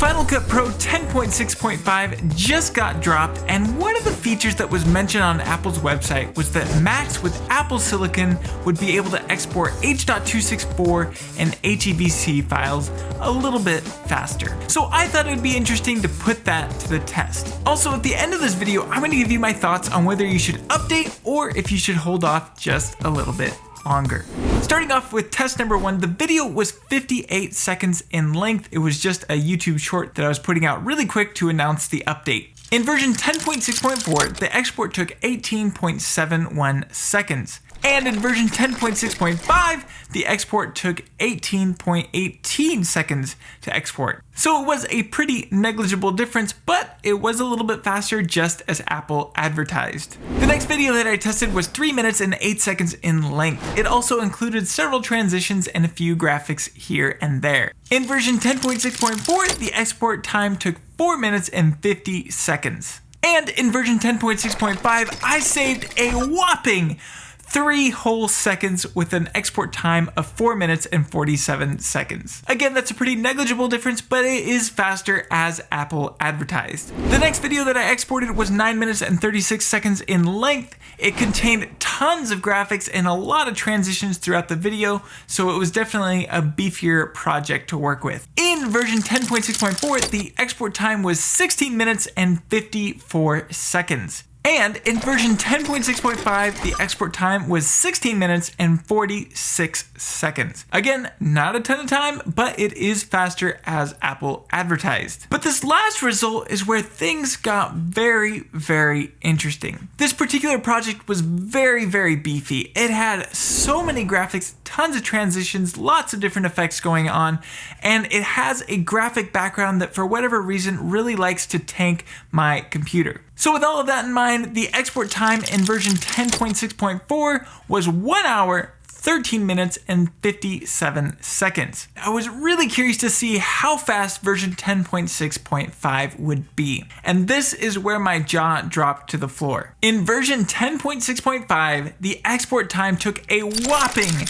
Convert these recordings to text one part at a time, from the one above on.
Final Cut Pro 10.6.5 just got dropped, and one of the features that was mentioned on Apple's website was that Macs with Apple Silicon would be able to export H.264 and HEVC files a little bit faster. So I thought it would be interesting to put that to the test. Also, at the end of this video, I'm going to give you my thoughts on whether you should update or if you should hold off just a little bit longer. Starting off with test number 1, the video was 58 seconds in length. It was just a YouTube short that I was putting out really quick to announce the update. In version 10.6.4, the export took 18.71 seconds. And in version 10.6.5, the export took 18.18 seconds to export. So it was a pretty negligible difference, but it was a little bit faster, just as Apple advertised. The next video that I tested was 3 minutes and 8 seconds in length. It also included several transitions and a few graphics here and there. In version 10.6.4, the export time took 4 minutes and 50 seconds. And in version 10.6.5, I saved a whopping 3 whole seconds with an export time of 4 minutes and 47 seconds. Again, that's a pretty negligible difference, but it is faster as Apple advertised. The next video that I exported was 9 minutes and 36 seconds in length. It contained tons of graphics and a lot of transitions throughout the video, so it was definitely a beefier project to work with. In version 10.6.4, the export time was 16 minutes and 54 seconds. And in version 10.6.5, the export time was 16 minutes and 46 seconds. Again, not a ton of time, but it is faster as Apple advertised. But this last result is where things got very, very interesting. This particular project was very, very beefy. It had so many graphics, tons of transitions, lots of different effects going on, and it has a graphic background that for whatever reason really likes to tank my computer. So with all of that in mind, the export time in version 10.6.4 was 1 hour, 13 minutes and 57 seconds. I was really curious to see how fast version 10.6.5 would be. And this is where my jaw dropped to the floor. In version 10.6.5, the export time took a whopping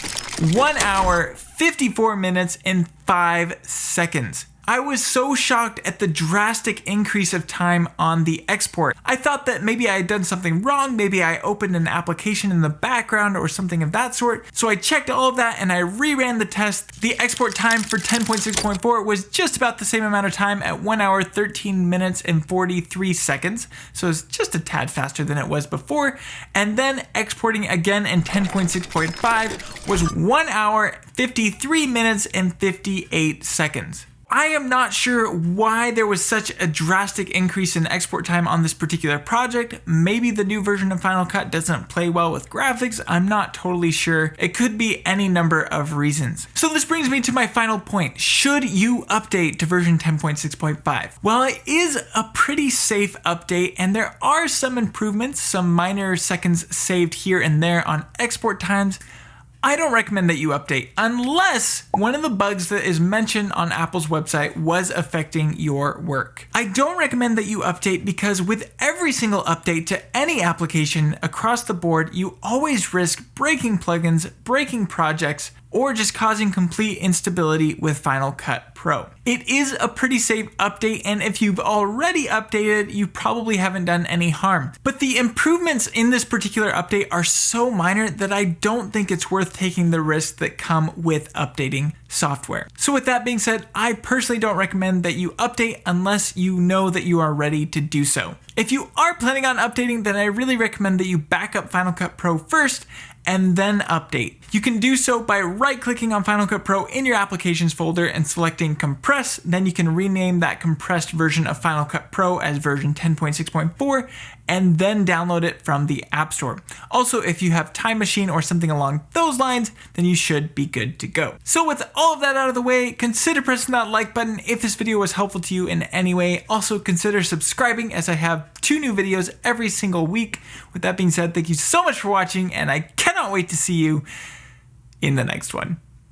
1 hour, 54 minutes and 5 seconds. I was so shocked at the drastic increase of time on the export. I thought that maybe I had done something wrong, maybe I opened an application in the background or something of that sort. So I checked all of that and I reran the test. The export time for 10.6.4 was just about the same amount of time at 1 hour, 13 minutes and 43 seconds. So it's just a tad faster than it was before. And then exporting again in 10.6.5 was 1 hour, 53 minutes and 58 seconds. I am not sure why there was such a drastic increase in export time on this particular project. Maybe the new version of Final Cut doesn't play well with graphics. I'm not totally sure. It could be any number of reasons. So this brings me to my final point. Should you update to version 10.6.5? Well, it is a pretty safe update and there are some improvements, some minor seconds saved here and there on export times. I don't recommend that you update unless one of the bugs that is mentioned on Apple's website was affecting your work. I don't recommend that you update because with every single update to any application across the board, you always risk breaking plugins, breaking projects, or just causing complete instability with Final Cut Pro. It is a pretty safe update, and if you've already updated, you probably haven't done any harm. But the improvements in this particular update are so minor that I don't think it's worth taking the risks that come with updating software. So with that being said, I personally don't recommend that you update unless you know that you are ready to do so. If you are planning on updating, then I really recommend that you back up Final Cut Pro first and then update. You can do so by right-clicking on Final Cut Pro in your applications folder and selecting compress. Then you can rename that compressed version of Final Cut Pro as version 10.6.4 and then download it from the App Store. Also, if you have Time Machine or something along those lines, then you should be good to go. So with all of that out of the way, consider pressing that like button if this video was helpful to you in any way. Also consider subscribing as I have 2 new videos every single week. With that being said, thank you so much for watching and I cannot wait to see you in the next one.